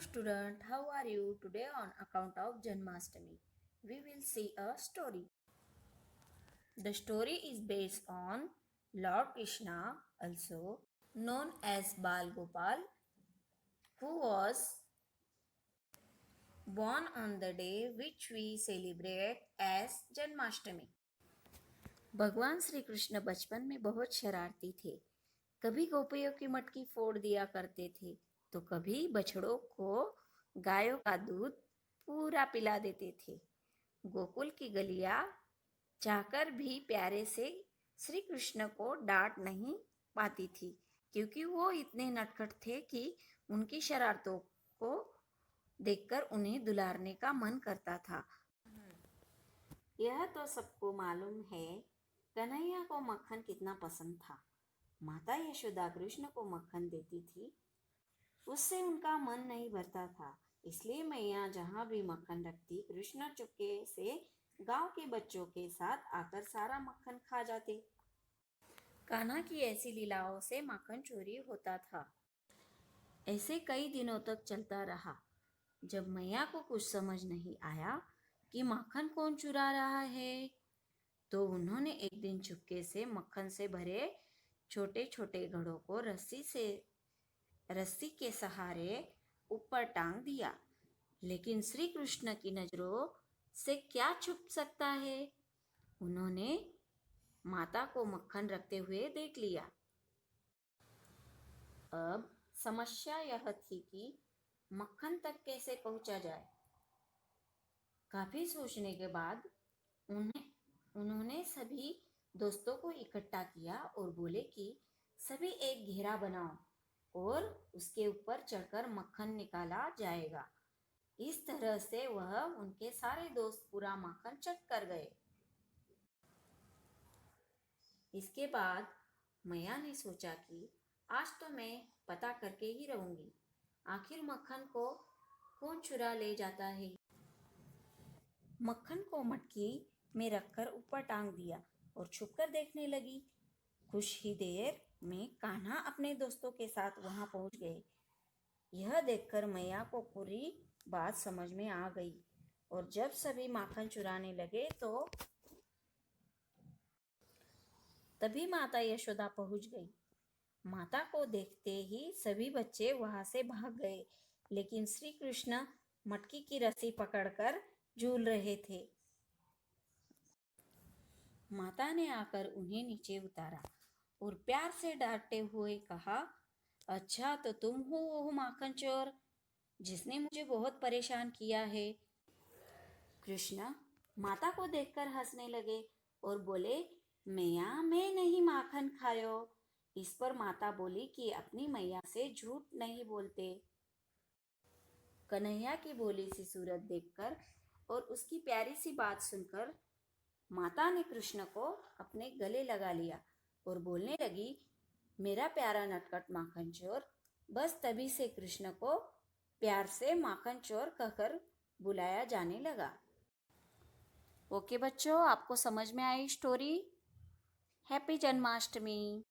student, how are you? Today on account of Janmashtami, we will see a story. The story is based on Lord Krishna, also known as Bal Gopal, who was born on the day which we celebrate as Janmashtami. भगवान श्री कृष्ण बचपन में बहुत शरारती थे। कभी गोपियों की मटकी फोड़ दिया करते थे तो कभी बछड़ों को गायों का दूध पूरा पिला देते थे। गोकुल की गलियां चाहकर भी प्यारे से श्री कृष्ण को डांट नहीं पाती थी, क्योंकि वो इतने नटखट थे कि उनकी शरारतों को देखकर उन्हें दुलारने का मन करता था। यह तो सबको मालूम है, कन्हैया को मक्खन कितना पसंद था। माता यशोदा कृष्ण को मक्खन देती थी, उससे उनका मन नहीं भरता था। इसलिए मैया जहाँ भी मक्खन रखती, कृष्ण चुपके से गांव के बच्चों के साथ आकर सारा मक्खन खा जाते। कान्हा की ऐसी लीलाओं से माखन चोरी होता था। ऐसे कई दिनों तक चलता रहा। जब मैया को कुछ समझ नहीं आया कि माखन कौन चुरा रहा है, तो उन्होंने एक दिन चुपके से मक्खन से भरे छोटे छोटे घड़ों को रस्सी के सहारे ऊपर टांग दिया। लेकिन श्री कृष्ण की नजरों से क्या छुप सकता है। उन्होंने माता को मक्खन रखते हुए देख लिया। अब समस्या यह थी कि मक्खन तक कैसे पहुंचा जाए। काफी सोचने के बाद उन्होंने सभी दोस्तों को इकट्ठा किया और बोले कि सभी एक घेरा बनाओ और उसके ऊपर चढ़कर मक्खन निकाला जाएगा। इस तरह से वह उनके सारे दोस्त पूरा मक्खन चट कर गए। इसके बाद मैया ने सोचा कि आज तो मैं पता करके ही रहूंगी, आखिर मक्खन को कौन चुरा ले जाता है। मक्खन को मटकी में रखकर ऊपर टांग दिया और छुपकर देखने लगी। कुछ ही देर में कान्हा अपने दोस्तों के साथ वहां पहुंच गए। यह देखकर मैया को पूरी बात समझ में आ गई और जब सभी माखन चुराने लगे तो तभी माता यशोदा पहुंच गई। माता को देखते ही सभी बच्चे वहां से भाग गए, लेकिन श्री कृष्ण मटकी की रस्सी पकड़कर झूल रहे थे। माता ने आकर उन्हें नीचे उतारा और प्यार से डांटते हुए कहा, अच्छा तो तुम हो वो माखन चोर जिसने मुझे बहुत परेशान किया है। कृष्ण माता को देखकर हंसने लगे और बोले, मैया मैं नहीं माखन खायो। इस पर माता बोली कि अपनी मैया से झूठ नहीं बोलते। कन्हैया की भोली सी सूरत देखकर और उसकी प्यारी सी बात सुनकर माता ने कृष्ण को अपने गले लगा लिया और बोलने लगी, मेरा प्यारा नटखट माखन चोर। बस तभी से कृष्ण को प्यार से माखन चोर कहकर बुलाया जाने लगा। ओके बच्चों, आपको समझ में आई स्टोरी। हैप्पी जन्माष्टमी।